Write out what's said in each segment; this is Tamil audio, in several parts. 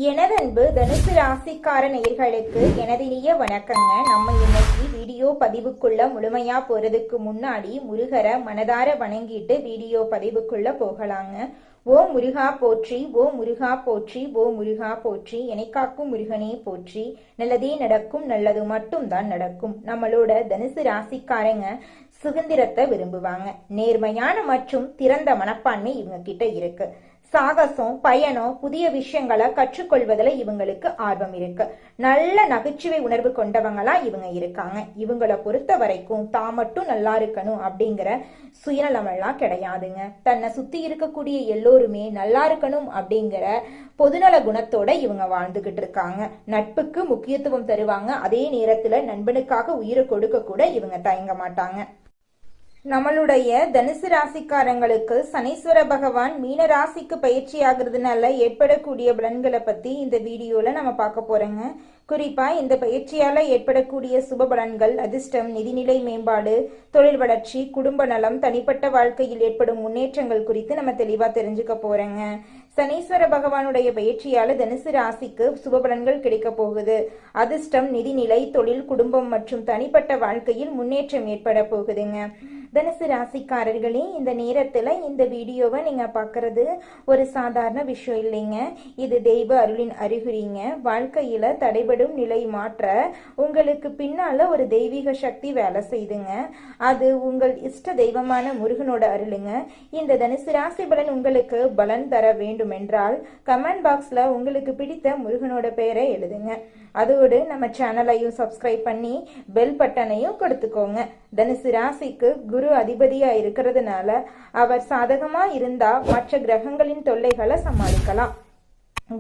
எனதன்பு தனுசு ராசிக்கார நேயர்களுக்கு எனதினிய வணக்கங்க. நம்ம இன்னைக்கு வீடியோ பதிவுக்குள்ள முழுமையா போறதுக்கு முன்னாடி முருகரை மனதார வணங்கிட்டு வீடியோ பதிவுக்குள்ள போகலாங்க. ஓ முருகா போற்றி, ஓ முருகா போற்றி, ஓ முருகா போற்றி, எனக்காக்கும் முருகனே போற்றி. நல்லதே நடக்கும், நல்லது மட்டும் தான் நடக்கும். நம்மளோட தனுசு ராசிக்காரங்க சுதந்திரத்தை விரும்புவாங்க. நேர்மையான மற்றும் திறந்த மனப்பான்மை இவங்க கிட்ட இருக்கு. சாகசம், பயணம், புதிய விஷயங்களை கற்றுக்கொள்வதில் இவங்களுக்கு ஆர்வம் இருக்கு. நல்ல நகைச்சுவை உணர்வு கொண்டவங்களா இவங்க இருக்காங்க. இவங்களை பொறுத்த வரைக்கும் தான் மட்டும் நல்லா இருக்கணும் அப்படிங்கிற சுயநலமெல்லாம் கிடையாதுங்க. தன்னை சுத்தி இருக்கக்கூடிய எல்லோருமே நல்லா இருக்கணும் அப்படிங்கிற பொதுநல குணத்தோட இவங்க வாழ்ந்துகிட்டு இருக்காங்க. நட்புக்கு முக்கியத்துவம் தருவாங்க. அதே நேரத்துல நண்பனுக்காக உயிரை கொடுக்க கூட இவங்க தயங்க மாட்டாங்க. நம்மளுடைய தனுசு ராசிக்காரங்களுக்கு சனீஸ்வர பகவான் மீன ராசிக்கு பயிற்சி ஆகுறதுனால ஏற்படக்கூடிய பலன்களை பத்தி இந்த வீடியோல நம்ம பார்க்க போறோங்க. குறிப்பா இந்த பயிற்சியால ஏற்படக்கூடிய சுப பலன்கள், அதிர்ஷ்டம், நிதிநிலை மேம்பாடு, தொழில் வளர்ச்சி, குடும்ப நலம், தனிப்பட்ட வாழ்க்கையில் ஏற்படும் முன்னேற்றங்கள் குறித்து நம்ம தெளிவா தெரிஞ்சுக்க போறோங்க. சனீஸ்வர பகவானுடைய பயிற்சியால தனுசு ராசிக்கு சுப பலன்கள் கிடைக்க போகுது. அதிர்ஷ்டம், நிதிநிலை, தொழில், குடும்பம் மற்றும் தனிப்பட்ட வாழ்க்கையில் முன்னேற்றம் ஏற்பட போகுதுங்க. தனுசு ராசிக்காரர்களே, இந்த நேரத்துல இந்த வீடியோவை நீங்க பாக்குறது ஒரு சாதாரண விஷயம் இல்லைங்க. இது தெய்வ அருளின் அறிகுறிங்க. வாழ்க்கையில தடைபடும் நிலை மாற்ற உங்களுக்கு பின்னால ஒரு தெய்வீக சக்தி வேலை செய்துங்க. அது உங்கள் இஷ்ட தெய்வமான முருகனோட அருளுங்க. இந்த தனுசு ராசி பலன் உங்களுக்கு பலன் தர வேண்டும் என்றால் கமெண்ட் பாக்ஸ்ல உங்களுக்கு பிடித்த முருகனோட பெயரை எழுதுங்க. அதோடு நம்ம சேனலையும் சப்ஸ்கிரைப் பண்ணி பெல் பட்டனையும் கொடுத்துக்கோங்க. தனுசு ராசிக்கு குரு அதிபதியா இருக்கிறதுனால அவர் சாதகமா இருந்தா மற்ற கிரகங்களின் தொல்லைகளை சமாளிக்கலாம்.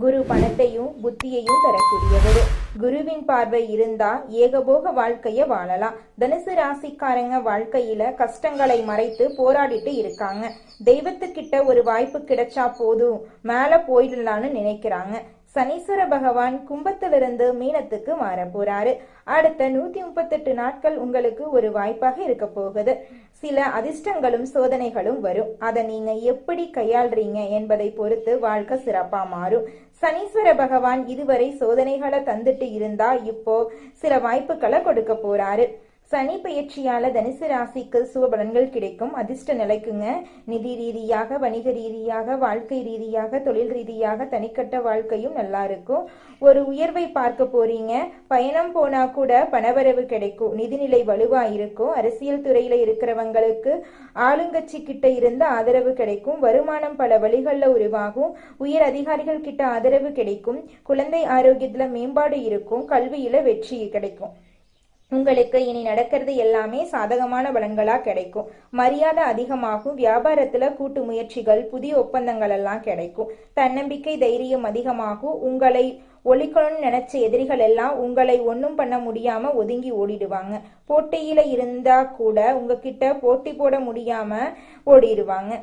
குரு பணத்தையும் புத்தியையும் தரக்கூடியவர். குருவின் பார்வை இருந்தா ஏகபோக வாழ்க்கைய வாழலாம். தனுசு ராசிக்காரங்க வாழ்க்கையில கஷ்டங்களை மறைத்து போராடிட்டு இருக்காங்க. தெய்வத்துக்கிட்ட ஒரு வாய்ப்பு கிடைச்சா போதும் மேல போயிடலான்னு நினைக்கிறாங்க. சனீஸ்வர பகவான் கும்பத்திலிருந்து மீனத்துக்கு மாற போறாரு. அடுத்த 138 நாட்கள் உங்களுக்கு ஒரு வாய்ப்பாக இருக்க போகுது. சில அதிர்ஷ்டங்களும் சோதனைகளும் வரும். அதை நீங்க எப்படி கையாள்றீங்க என்பதை பொறுத்து வாழ்க்கை சிறப்பா மாறும். சனீஸ்வர பகவான் இதுவரை சோதனைகளை தந்துட்டு இருந்தா இப்போ சில வாய்ப்புகளை கொடுக்க போறாரு. சனி பயிற்சியால தனுசு ராசிக்கு சுப பலன்கள் கிடைக்கும். அதிர்ஷ்ட நிலைக்குங்க. நிதி ரீதியாக, வணிக ரீதியாக, வாழ்க்கை ரீதியாக, தொழில் ரீதியாக, தனிக்கட்ட வாழ்க்கையும் நல்லா இருக்கும். ஒரு உயர்வை பார்க்க போறீங்க. பயணம் போனா கூட பணவரவு கிடைக்கும். நிதிநிலை வலுவா இருக்கும். அரசியல் துறையில இருக்கிறவங்களுக்கு ஆளுங்கட்சி கிட்ட இருந்து ஆதரவு கிடைக்கும். வருமானம் பல வழிகள்ல உருவாகும். உயர் அதிகாரிகள் கிட்ட ஆதரவு கிடைக்கும். குழந்தை ஆரோக்கியத்துல மேம்பாடு இருக்கும். கல்வியில வெற்றி கிடைக்கும். உங்களுக்கு இனி நடக்கிறது எல்லாமே சாதகமான பலன்களா கிடைக்கும். மரியாதை அதிகமாகும். வியாபாரத்துல கூட்டு முயற்சிகள், புதிய ஒப்பந்தங்கள் எல்லாம் கிடைக்கும். தன்னம்பிக்கை, தைரியம் அதிகமாகும். உங்களை ஒழிக்கணும்னு நினைச்ச எதிரிகள் எல்லாம் உங்களை ஒன்னும் பண்ண முடியாம ஒதுங்கி ஓடிடுவாங்க. போட்டியில இருந்தா கூட உங்ககிட்ட போட்டி போட முடியாம ஓடிடுவாங்க.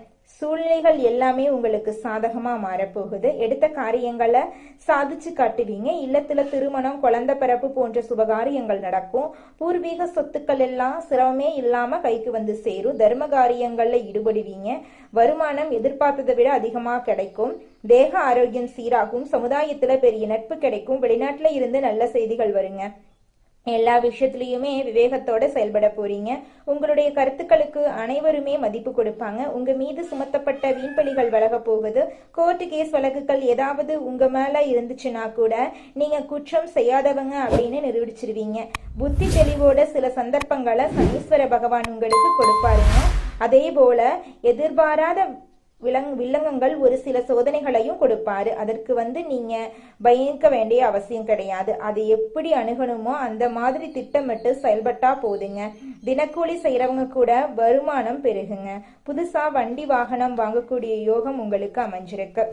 சூழ்நிலைகள் எல்லாமே உங்களுக்கு சாதகமா மாறப்போகுது. எடுத்த காரியங்களை சாதிச்சு காட்டுவீங்க. இல்லத்துல திருமணம், குழந்தை பிறப்பு போன்ற சுபகாரியங்கள் நடக்கும். பூர்வீக சொத்துக்கள் எல்லாம் சிரமமே இல்லாம கைக்கு வந்து சேரும். தர்ம காரியங்கள்ல ஈடுபடுவீங்க. வருமானம் எதிர்பார்த்ததை விட அதிகமா கிடைக்கும். தேக ஆரோக்கியம் சீராகும். சமுதாயத்துல பெரிய நட்பு கிடைக்கும். வெளிநாட்டுல இருந்து நல்ல செய்திகள் வருங்க. எல்லா விஷயத்திலயுமே விவேகத்தோட செயல்பட போறீங்க. உங்களுடைய கருத்துக்களுக்கு அனைவருமே மதிப்பு கொடுப்பாங்க. உங்க மீது சுமத்தப்பட்ட வீண்பலிகள் விலக போகுது. கோர்ட்டு கேஸ் வழக்குகள் ஏதாவது உங்க மேல இருந்துச்சுன்னா கூட நீங்க குற்றம் செய்யாதவங்க அப்படின்னு நிரூபிச்சிருவீங்க. புத்தி தெளிவோட சில சந்தர்ப்பங்களை சனீஸ்வர பகவான் உங்களுக்கு கொடுப்பாருங்க. அதே போல எதிர்பாராத வில்லங்கங்கள் ஒரு சில சோதனைகளையும் கொடுப்பாரு. அதற்கு நீங்க பயக்க வேண்டிய அவசியம் கிடையாது. அது எப்படி அணுகணுமோ அந்த மாதிரி திட்டமிட்டு செயல்பட்டா போதுங்க. தினக்கூலி செய்யறவங்க கூட வருமானம் பெருகுங்க. புதுசா வண்டி வாகனம் வாங்கக்கூடிய யோகம் உங்களுக்கு அமைஞ்சிருக்கு.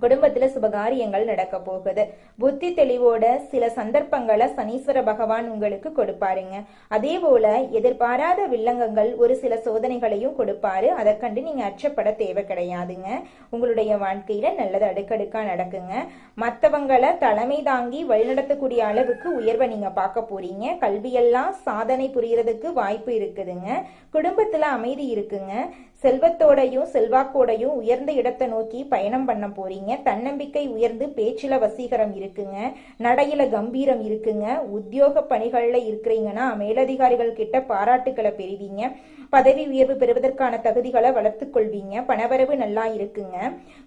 குடும்பத்துல சுபகாரியங்கள் நடக்க போகுது. புத்தி தெளிவோட சில சந்தர்ப்பங்களை சனீஸ்வர பகவான் உங்களுக்கு கொடுப்பாருங்க. அதே போல எதிர்பாராத வில்லங்கங்கள் ஒரு சில சோதனைகளையும் கொடுப்பாரு. அதை கண்டு நீங்க அச்சப்பட தேவை கிடையாதுங்க. உங்களுடைய வாழ்க்கையில நல்லது அடுக்கடுக்கா நடக்குங்க. மற்றவங்களை தலைமை தாங்கி வழிநடத்தக்கூடிய அளவுக்கு உயர்வை நீங்க பார்க்க போறீங்க. கல்வியெல்லாம் சாதனை புரியறதுக்கு வாய்ப்பு இருக்குதுங்க. குடும்பத்துல அமைதி இருக்குங்க. செல்வத்தோடையும் செல்வாக்கோடையும் உயர்ந்த இடத்தை நோக்கி பயணம் பண்ண போறீங்க. தன்னம்பிக்கை உயர்ந்து பேச்சில வசீகரம் இருக்குங்க. நடையில கம்பீரம் இருக்குங்க. உத்தியோக பணிகள்ல இருக்கிறீங்கன்னா மேலதிகாரிகள் கிட்ட பாராட்டுக்களை பெறுவீங்க. பதவி உயர்வு பெறுவதற்கான தகுதிகளை வளர்த்து கொள்வீங்க. பணவரவு நல்லா இருக்குங்க.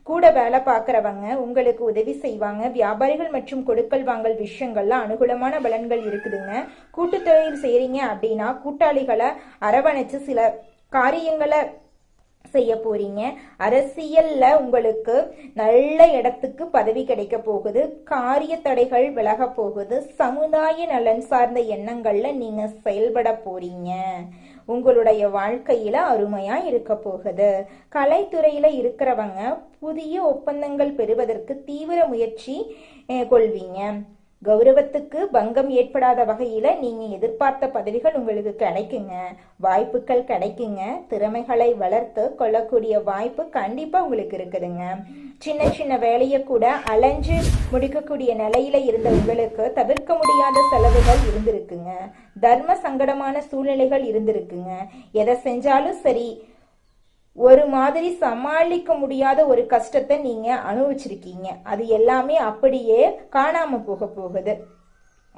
கூட வேலை பார்க்கறவங்க உங்களுக்கு உதவி செய்வாங்க. வியாபாரிகள் மற்றும் கொடுக்கல் வாங்கல் விஷயங்கள்ல அனுகூலமான பலன்கள் இருக்குதுங்க. கூட்டு தொழில் செய்றீங்க அப்படின்னா கூட்டாளிகளை அரவணைச்சு சில காரியங்களை செய்ய போறீங்க. அரசியல்ல உங்களுக்கு நல்ல இடத்துக்கு பதவி கிடைக்க போகுது. காரிய தடைகள் விலக போகுது. சமுதாய நலன் சார்ந்த எண்ணங்கள்ல நீங்க செயல்பட போறீங்க. உங்களுடைய வாழ்க்கையில அருமையா இருக்க போகுது. கலைத்துறையில இருக்கிறவங்க புதிய ஒப்பந்தங்கள் பெறுவதற்கு தீவிர முயற்சி கொள்வீங்க. கௌரவத்துக்கு பங்கம் ஏற்படாத வகையில நீங்க எதிர்பார்த்த பதவிகள் உங்களுக்கு கிடைக்குங்க. வாய்ப்புகள் கிடைக்குங்க. திறமைகளை வளர்த்து கொள்ளக்கூடிய வாய்ப்பு கண்டிப்பா உங்களுக்கு இருக்குதுங்க. சின்ன சின்ன வேலையை கூட அலைஞ்சு முடிக்கக்கூடிய நிலையில இருந்த உங்களுக்கு தவிர்க்க முடியாத செலவுகள் இருந்திருக்குங்க. தர்ம சங்கடமான சூழ்நிலைகள் இருந்திருக்குங்க. எதை செஞ்சாலும் சரி ஒரு மாதிரி சமாளிக்க முடியாத ஒரு கஷ்டத்தை நீங்க அனுபவிச்சிருக்கீங்க. அது எல்லாமே அப்படியே காணாம போக போகுது.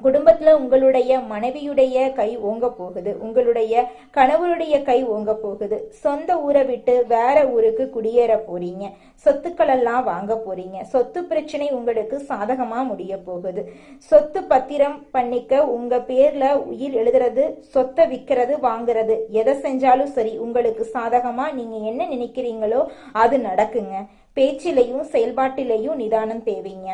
குடும்பத்துல உங்களுடைய மனைவியுடைய கை ஓங்க போகுது. உங்களுடைய கணவருடைய கை ஓங்க போகுது. சொந்த ஊரை விட்டு வேற ஊருக்கு குடியேற போறீங்க. சொத்துக்கள் எல்லாம் வாங்க போறீங்க. சொத்து பிரச்சனை உங்களுக்கு சாதகமா முடிய போகுது. சொத்து பத்திரம் பண்ணிக்க உங்க பேர்ல உயிர் எழுதுறது, சொத்தை விற்கிறது, வாங்குறது, எதை செஞ்சாலும் சரி உங்களுக்கு சாதகமா நீங்க என்ன நினைக்கிறீங்களோ அது நடக்குங்க. பேச்சிலையும் செயல்பாட்டிலையும் நிதானம் தேவைங்க.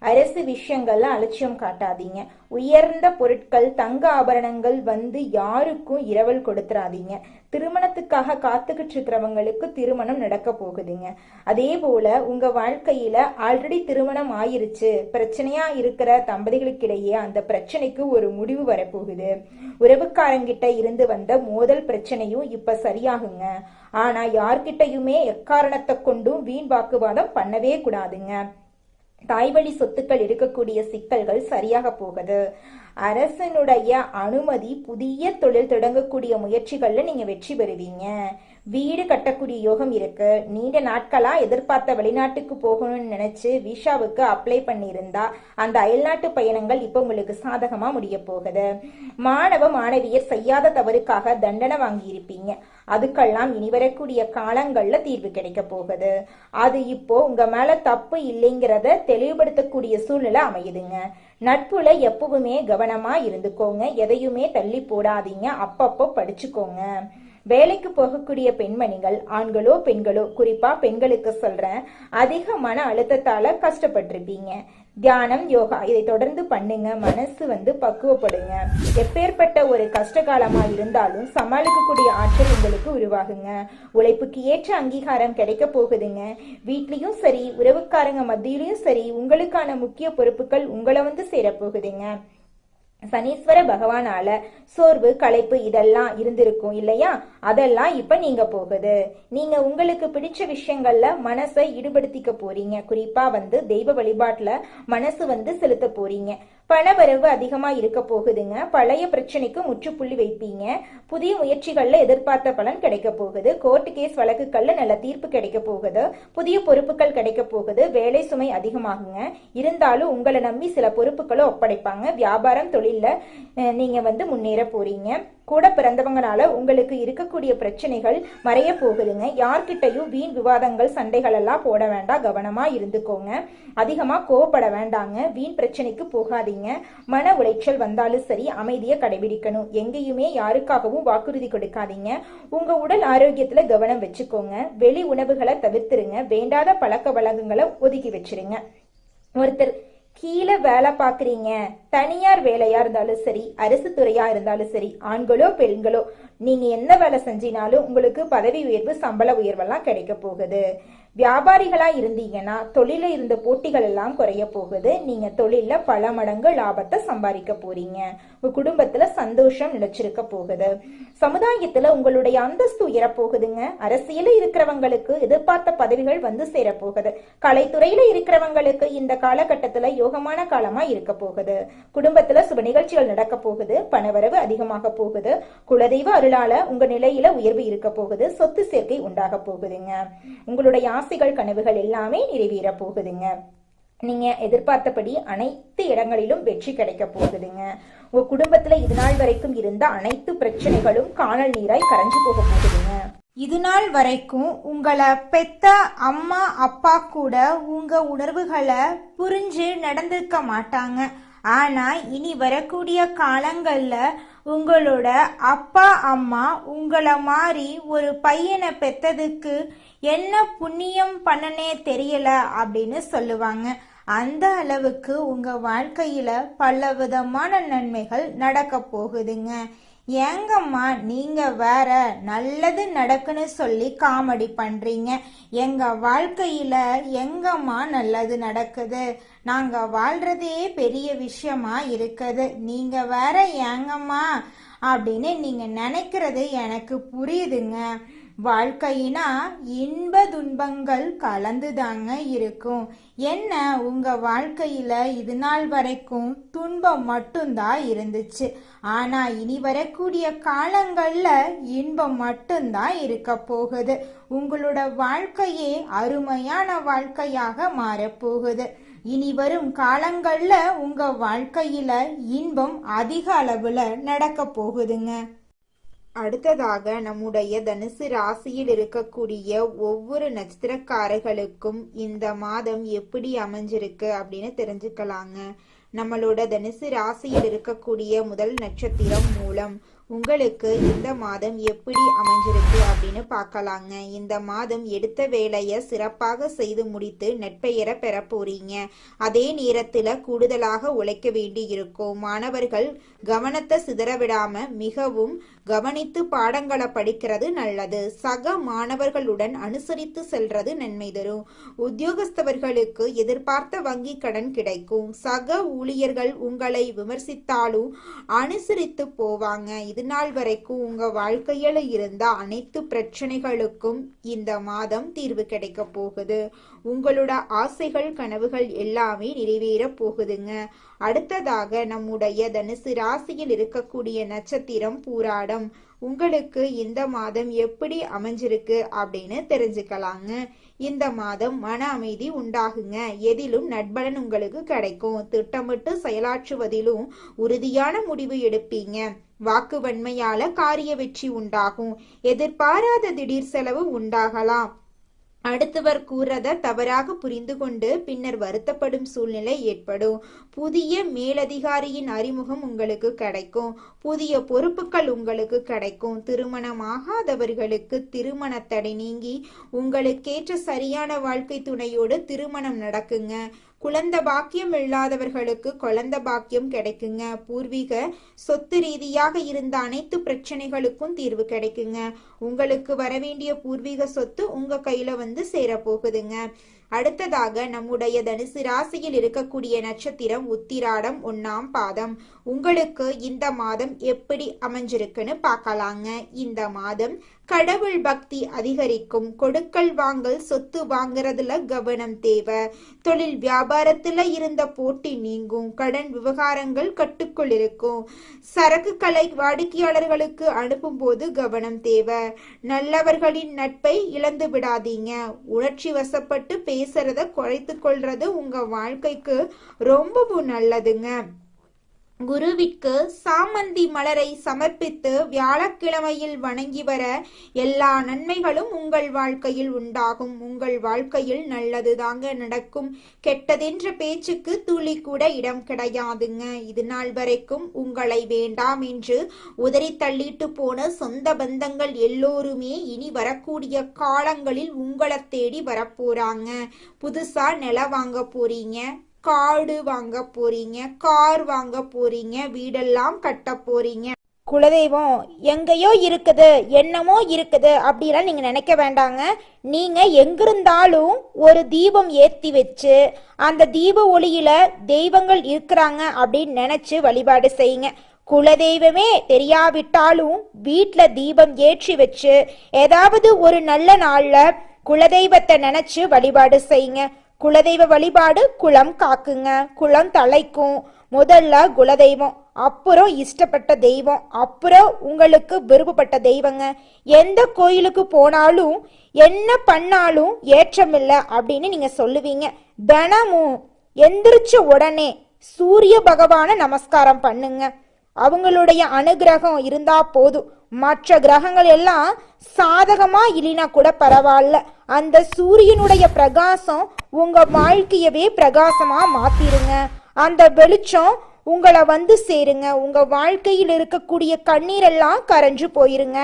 அரசு விஷயங்கள்ல அலட்சியம் காட்டாதீங்க. உயர்ந்த பொருட்கள் தங்க ஆபரணங்கள் வந்து யாருக்கும் இரவல் கொடுத்துறாதீங்க. திருமணத்துக்காக காத்துக்கிட்டு இருக்கிறவங்களுக்கு திருமணம் நடக்க போகுதுங்க. அதே போல உங்க வாழ்க்கையில ஆல்ரெடி திருமணம் ஆயிருச்சு பிரச்சனையா இருக்கிற தம்பதிகளுக்கிடையே அந்த பிரச்சனைக்கு ஒரு முடிவு வரப்போகுது. உறவுக்காரங்கிட்ட இருந்து வந்த மோதல் பிரச்சனையும் இப்ப சரியாகுங்க. ஆனா யார்கிட்டையுமே எக்காரணத்தை கொண்டும் வீண் வாக்குவாதம் பண்ணவே கூடாதுங்க. தாய்வழி சொத்துக்கள் இருக்கக்கூடிய சிக்கல்கள் சரியாக போகுது. அரசனுடைய அனுமதி புதிய தொழில் தொடங்கக்கூடிய முயற்சிகள்ல நீங்க வெற்றி பெறுவீங்க. வீடு கட்டக்கூடிய யோகம் இருக்கு. நீண்ட நாட்களா எதிர்பார்த்த வெளிநாட்டுக்கு போகணும்னு நினைச்சு விசாவுக்கு அப்ளை பண்ணியிருந்தா அந்த அயல்நாட்டு பயணங்கள் இப்ப உங்களுக்கு சாதகமா முடிய போகுது. மாணவ மாணவியர் செய்யாத தவறுக்காக தண்டனை வாங்கி இருப்பீங்க. அதுக்கெல்லாம் இனி வரக்கூடிய காலங்கள்ல தீர்வு கிடைக்க போகுது. அது இப்போ உங்க மேல தப்பு இல்லைங்கிறத தெளிவுபடுத்தக்கூடிய சூழ்நிலை அமையுதுங்க. நட்புல எப்பவுமே கவனமா இருந்துக்கோங்க. எதையுமே தள்ளி போடாதீங்க. அப்பப்போ படிச்சுக்கோங்க. வேலைக்கு போகக்கூடிய பெண்மணிகள் ஆண்களோ பெண்களோ, குறிப்பா பெண்களுக்கு சொல்றேன், அதிக மன அழுத்தத்தால கஷ்டப்பட்டிருப்பீங்க. தியானம் யோகா இதை தொடர்ந்து பண்ணுங்க. மனசு பக்குவப்படுங்க. எப்பேற்பட்ட ஒரு கஷ்ட காலமா இருந்தாலும் சமாளிக்கக்கூடிய ஆற்றல் உங்களுக்கு உருவாகுங்க. உழைப்புக்கு ஏற்ற அங்கீகாரம் கிடைக்க போகுதுங்க. வீட்லயும் சரி உறவுக்காரங்க மத்தியிலையும் சரி உங்களுக்கான முக்கிய பொறுப்புகள் உங்களை சேர போகுதுங்க. சனீஸ்வர பகவானால சோர்வு களைப்பு இதெல்லாம் இருந்திருக்கும் இல்லையா, அதெல்லாம் இப்ப நீங்க போகுது. நீங்க உங்களுக்கு பிடிச்ச விஷயங்கள்ல மனசை ஈடுபடுத்திக்க போறீங்க. குறிப்பா தெய்வ வழிபாட்டுல மனசு செலுத்த போறீங்க. பணவரவு அதிகமா இருக்க போகுதுங்க. பழைய பிரச்சனைக்கு முற்றுப்புள்ளி வைப்பீங்க. புதிய முயற்சிகள்ல எதிர்பார்த்த பலன் கிடைக்க போகுது. கோர்ட் கேஸ் வழக்குகள்ல நல்ல தீர்ப்பு கிடைக்க போகுது. புதிய பொறுப்புகள் கிடைக்க போகுது. வேலை சுமை அதிகமாகுங்க. இருந்தாலும் உங்களை நம்பி சில பொறுப்புகளை ஒப்படைப்பாங்க. வியாபாரம் தொழில நீங்க முன்னேற போறீங்க. கூட பிறந்தவங்கனால உங்களுக்கு இருக்கக்கூடிய பிரச்சனைகள் மறைய போகுதுங்க. யார்கிட்டையும் வீண் விவாதங்கள் சண்டைகள் எல்லாம் போட வேண்டாம். கவனமா இருந்துக்கோங்க. அதிகமா கோவப்பட வேண்டாங்க. வீண் பிரச்சனைக்கு போகாதீங்க. மன உளைச்சல் வந்தாலும் சரி அமைதியை கடைபிடிக்கணும். எங்கேயுமே யாருக்காகவும் வாக்குறுதி கொடுக்காதீங்க. உங்க உடல் ஆரோக்கியத்துல கவனம் வச்சுக்கோங்க. வெளி உணவுகளை தவிர்த்துருங்க. வேண்டாத பழக்க வழக்கங்களை ஒதுக்கி வச்சிருங்க. ஒருத்தர் கீழே வேலை பாக்குறீங்க, தனியார் வேலையா இருந்தாலும் சரி அரசு துறையா இருந்தாலும் சரி, ஆண்களோ பெண்களோ நீங்க என்ன வேலை செஞ்சினாலும் உங்களுக்கு பதவி உயர்வு சம்பள உயர்வெல்லாம் கிடைக்க போகுது. வியாபாரிகளா இருந்தீங்கன்னா தொழில இருந்த போட்டிகள் எல்லாம் குறைய போகுது. நீங்க தொழில பல மடங்கு லாபத்தை சம்பாதிக்க போறீங்க. உங்க குடும்பத்துல சந்தோஷம் நிலைச்சிருக்க போகுது. சமுதாயத்துல உங்களுடைய அந்தஸ்து உயரப்போகுதுங்க. அரசியல இருக்கிறவங்களுக்கு எதிர்பார்த்த பதவிகள் வந்து சேரப்போகுது. கலைத்துறையில இருக்கிறவங்களுக்கு இந்த காலகட்டத்துல யோகமான காலமா இருக்க போகுது. குடும்பத்துல சுப நிகழ்ச்சிகள் நடக்க போகுது. பணவரவு அதிகமாக போகுது. குலதெய்வ அருளால உங்க நிலையில உயர்வு இருக்க போகுது. சொத்து சேர்க்கை உண்டாக போகுதுங்க. உங்களுடைய ஆசைகள் கனவுகள் எல்லாமே நிறைவேற போகுதுங்க. நீங்க எதிர்பார்த்தபடி அனைத்து இடங்களிலும் வெற்றி கிடைக்க போகுதுங்க. உங்க குடும்பத்துல இது நாள் வரைக்கும் இருந்த அனைத்து பிரச்சனைகளும் காணல் நீராய் கரைஞ்சு போக போகுதுங்க. இது நாள் வரைக்கும் உங்களை பெத்த அம்மா அப்பா கூட உங்க உணர்வுகளை புரிஞ்சு நடந்திருக்க மாட்டாங்க. ஆனா இனி வரக்கூடிய காலங்கள்ல உங்களோட அப்பா அம்மா உங்களை மாதிரி ஒரு பையனை பெத்ததுக்கு என்ன புண்ணியம் பண்ணனே தெரியல அப்படின்னு சொல்லுவாங்க. அந்த அளவுக்கு உங்க வாழ்க்கையில பல விதமான நன்மைகள் நடக்க போகுதுங்க. ஏங்கம்மா நீங்க வேற நல்லது நடக்குன்னு சொல்லி காமெடி பண்றீங்க. எங்க வாழ்க்கையில எங்கம்மா நல்லது நடக்குது? நாங்க வாழ்றதே பெரிய விஷயமா இருக்குது. நீங்க வேற ஏங்கம்மா அப்படின்னு நீங்க நினைக்கிறது எனக்கு புரியுதுங்க. வாழ்க்கையினா இன்ப துன்பங்கள் கலந்துதாங்க இருக்கும். என்ன உங்க வாழ்க்கையில இது நாள் வரைக்கும் துன்பம் மட்டும்தான் இருந்துச்சு. ஆனா இனி வரக்கூடிய காலங்கள்ல இன்பம் மட்டும்தான் இருக்க போகுது. உங்களோட வாழ்க்கையே அருமையான வாழ்க்கையாக மாறப்போகுது. இனி வரும் காலங்கள்ல உங்க வாழ்க்கையில இன்பம் அதிக அளவுல நடக்க போகுதுங்க. அடுத்ததாக நம்முடைய தனுசு ராசியில் இருக்கக்கூடிய ஒவ்வொரு நட்சத்திரக்காரர்களுக்கும் இந்த மாதம் எப்படி அமைஞ்சிருக்கு அப்படின்னு தெரிஞ்சுக்கலாங்க. நம்மளோட தனுசு ராசியில் இருக்கக்கூடிய முதல் நட்சத்திரம் மூலம். உங்களுக்கு இந்த மாதம் எப்படி அமைஞ்சிருக்கு அப்படின்னு பார்க்கலாங்க. இந்த மாதம் எடுத்த வேலையை சிறப்பாக செய்து முடித்து நற்பெயரை பெற போறீங்க. அதே நேரத்துல கூடுதலாக உழைக்க வேண்டி இருக்கும். மாணவர்கள் கவனத்தை சிதறவிடாம மிகவும் கவனித்து பாடங்களை படிக்கிறது நல்லது. சக மாணவர்களுடன் அனுசரித்து செல்றது நன்மை தரும். உத்தியோகஸ்தவர்களுக்கு எதிர்பார்த்த வங்கி கடன் கிடைக்கும். சக ஊழியர்கள் உங்களை விமர்சித்தாலும் அனுசரித்து போவாங்க. இது நாள் வரைக்கும் உங்க வாழ்க்கையில இருந்த அனைத்து பிரச்சனைகளுக்கும் இந்த மாதம் தீர்வு கிடைக்க போகுது. உங்களோட ஆசைகள் கனவுகள் எல்லாமே நிறைவேற போகுதுங்க. அடுத்ததாக நம்முடைய தனுசு ராசியில் இருக்கக்கூடிய நட்சத்திரம் பூராடம். உங்களுக்கு இந்த மாதம் எப்படி அமைஞ்சிருக்கு அப்படின்னு தெரிஞ்சுக்கலாங்க. இந்த மாதம் மன அமைதி உண்டாகுங்க. எதிலும் நட்பலன் உங்களுக்கு கிடைக்கும். திட்டமிட்டு செயலாற்றுவதிலும் உறுதியான முடிவு எடுப்பீங்க. வாக்கு வன்மையால காரிய வெற்றி உண்டாகும். எதிர்பாராத திடீர் செலவு உண்டாகலாம். அடுத்தவர் கூறத தவறாக புரிந்து கொண்டு பின்னர் வருத்தப்படும் சூழ்நிலை ஏற்படும். புதிய மேலதிகாரியின் அறிமுகம் உங்களுக்கு கிடைக்கும். புதிய பொறுப்புகள் உங்களுக்கு கிடைக்கும். திருமணமாகாதவர்களுக்கு திருமண தடை நீங்கி உங்களுக்கேற்ற சரியான வாழ்க்கை துணையோடு திருமணம் நடக்குங்க. குழந்தை பாக்கியம் இல்லாதவர்களுக்கு குழந்தை பாக்கியம் கிடைக்குங்க. பூர்வீக சொத்து ரீதியாக இருந்த அனைத்து பிரச்சனைகளுக்கும் தீர்வு கிடைக்குங்க. உங்களுக்கு வரவேண்டிய பூர்வீக சொத்து உங்க கையில வந்து சேரப்போகுதுங்க. அடுத்ததாக நம்முடைய தனுசு ராசியில் இருக்கக்கூடிய நட்சத்திரம் உத்திராடம் 1ஆம் பாதம். உங்களுக்கு இந்த மாதம் எப்படி அமைஞ்சிருக்குன்னு பார்க்கலாங்க. இந்த மாதம் கடவுள் பக்தி அதிகரிக்கும். கொடுக்கல் வாங்கல் சொத்து வாங்குறதுல கவனம் தேவை. தொழில் வியாபாரத்துல இருந்த போட்டி நீங்கும். கடன் விவகாரங்கள் கட்டுக்குள் இருக்கும். சரக்குகளை வாடிக்கையாளர்களுக்கு அனுப்பும் போது கவனம் தேவை. நல்லவர்களின் நட்பை இழந்து விடாதீங்க. உணர்ச்சி வசப்பட்டு பேசுறத குறைத்து கொள்றது உங்க வாழ்க்கைக்கு ரொம்பவும் நல்லதுங்க. குருவிற்கு சாமந்தி மலரை சமர்ப்பித்து வியாழக்கிழமையில் வணங்கி வர எல்லா நன்மைகளும் உங்கள் வாழ்க்கையில் உண்டாகும். உங்கள் வாழ்க்கையில் நல்லது தாங்க நடக்கும். கெட்டதென்ற பேச்சுக்கு துளி கூட இடம் கிடையாதுங்க. இது நாள் வரைக்கும் உங்களை வேண்டாம் என்று உதறி தள்ளிட்டு போன சொந்த பந்தங்கள் எல்லோருமே இனி வரக்கூடிய காலங்களில் உங்களை தேடி வரப்போறாங்க. புதுசா நிலம் வாங்க போறீங்க. காடு வாங்க போறீங்க. கார் வாங்க போறீங்க. வீடெல்லாம் கட்ட போறீங்க. குலதெய்வம் எங்கேயோ இருக்குது, என்னமோ இருக்குது அப்படிலாம் நீங்க நினைக்க வேண்டாங்க. நீங்க எங்கிருந்தாலும் ஒரு தீபம் ஏத்தி வச்சு அந்த தீப ஒளியில தெய்வங்கள் இருக்கிறாங்க அப்படின்னு நினைச்சு வழிபாடு செய்யுங்க. குலதெய்வமே தெரியாவிட்டாலும் வீட்டில் தீபம் ஏற்றி வச்சு ஏதாவது ஒரு நல்ல நாள்ல குலதெய்வத்தை நினைச்சு வழிபாடு செய்யுங்க. குலதெய்வ வழிபாடு குலம் காக்குங்க, குலம் தலைக்கும். முதல்ல குலதெய்வம், அப்புறம் இஷ்டப்பட்ட தெய்வம், அப்புறம் உங்களுக்கு விருப்பப்பட்ட தெய்வங்க. எந்த கோயிலுக்கு போனாலும் என்ன பண்ணாலும் ஏற்றமில்லை அப்படின்னு நீங்க சொல்லுவீங்க. தினமும் எந்திரிச்ச உடனே சூரிய பகவான நமஸ்காரம் பண்ணுங்க. அவங்களுடைய அனுகிரகம் இருந்தா போதும். மற்ற கிரகங்கள் எல்லாம் சாதகமா இல்லைனா கூட பரவாயில்ல, அந்த சூரியனுடைய பிரகாசம் உங்க வாழ்க்கையவே பிரகாசமா மாத்திருங்க. அந்த வெளிச்சம் உங்களை வந்து சேருங்க. உங்க வாழ்க்கையில் இருக்கக்கூடிய கண்ணீரெல்லாம் கரைஞ்சு போயிருங்க.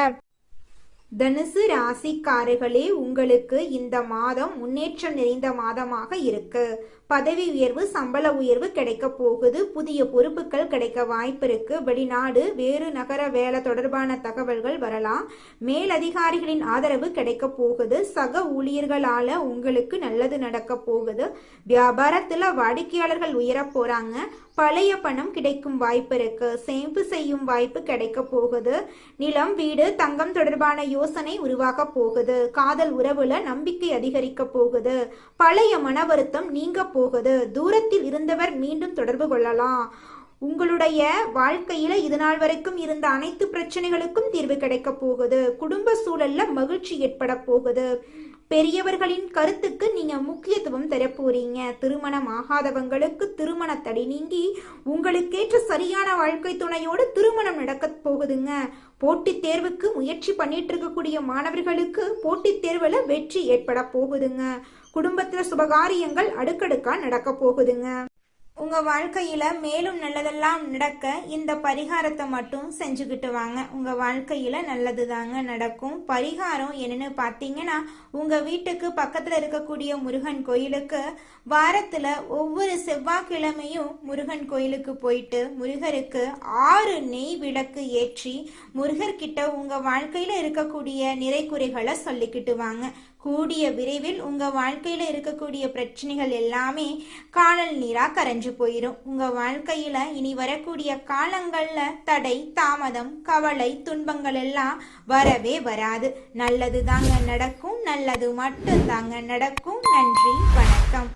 தனுசு ராசிக்காரர்களே, உங்களுக்கு இந்த மாதம் முன்னேற்றம் நிறைந்த மாதமாக இருக்கு. பதவி உயர்வு, சம்பள உயர்வு கிடைக்க போகுது. புதிய பொறுப்புகள் கிடைக்க வாய்ப்பு இருக்கு. வெளிநாடு, வேறு நகர வேலை தொடர்பான தகவல்கள் வரலாம். மேலதிகாரிகளின் ஆதரவு கிடைக்க போகுது. சக ஊழியர்களால உங்களுக்கு நல்லது நடக்க போகுது. வியாபாரத்துல வாடிக்கையாளர்கள் உயர போறாங்க. பழைய பணம் கிடைக்கும் வாய்ப்பு இருக்கு. சேமிப்பு செய்யும் வாய்ப்பு கிடைக்க போகுது. நிலம், வீடு, தங்கம் தொடர்பான யோசனை உருவாக போகுது. காதல் உறவுல நம்பிக்கை அதிகரிக்க போகுது. பழைய மன வருத்தம் நீங்க போகுது. தூரத்தில் இருந்தவர் மீண்டும் தொடர்பு கொள்ளலாம். உங்களுடைய வாழ்க்கையில இது நாள் வரைக்கும் இருந்த அனைத்து பிரச்சனைகளுக்கும் தீர்வு கிடைக்க போகுது. குடும்ப சூழல்ல மகிழ்ச்சி ஏற்பட போகுது. பெரியவர்களின் கருத்துக்கு நீங்க முக்கியத்துவம் தர போறீங்க. திருமணம் ஆகாதவங்களுக்கு திருமண தடை நீங்கி உங்களுக்கேற்ற சரியான வாழ்க்கை துணையோடு திருமணம் நடக்க போகுதுங்க. போட்டித் தேர்வுக்கு முயற்சி பண்ணிட்டு இருக்கக்கூடிய மாணவர்களுக்கு போட்டித் தேர்வுல வெற்றி ஏற்பட போகுதுங்க. குடும்பத்துல சுபகாரியங்கள் அடுக்கடுக்கா நடக்க போகுதுங்க. உங்க வாழ்க்கையில மேலும் நல்லதெல்லாம் நடக்க இந்த பரிகாரத்தை மட்டும் செஞ்சுக்கிட்டு வாங்க. உங்க வாழ்க்கையில நல்லது தாங்க நடக்கும். பரிகாரம் என்னன்னு பார்த்தீங்கன்னா, உங்க வீட்டுக்கு பக்கத்துல இருக்கக்கூடிய முருகன் கோயிலுக்கு வாரத்துல ஒவ்வொரு செவ்வாய்க்கிழமையும் முருகன் கோயிலுக்கு போயிட்டு முருகருக்கு 6 நெய் விளக்கு ஏற்றி முருகர்கிட்ட உங்க வாழ்க்கையில இருக்கக்கூடிய நிறை குறைகளை சொல்லிக்கிட்டு வாங்க. கூடிய விரைவில் உங்க வாழ்க்கையில இருக்கக்கூடிய பிரச்சனைகள் எல்லாமே காணல் நீரா கரைஞ்சு போயிடும். உங்க வாழ்க்கையில இனி வரக்கூடிய காலங்கள்ல தடை, தாமதம், கவலை, துன்பங்கள் எல்லாம் வரவே வராது. நல்லது தாங்க நடக்கும். நல்லது மட்டும் தாங்க நடக்கும். நன்றி, வணக்கம்.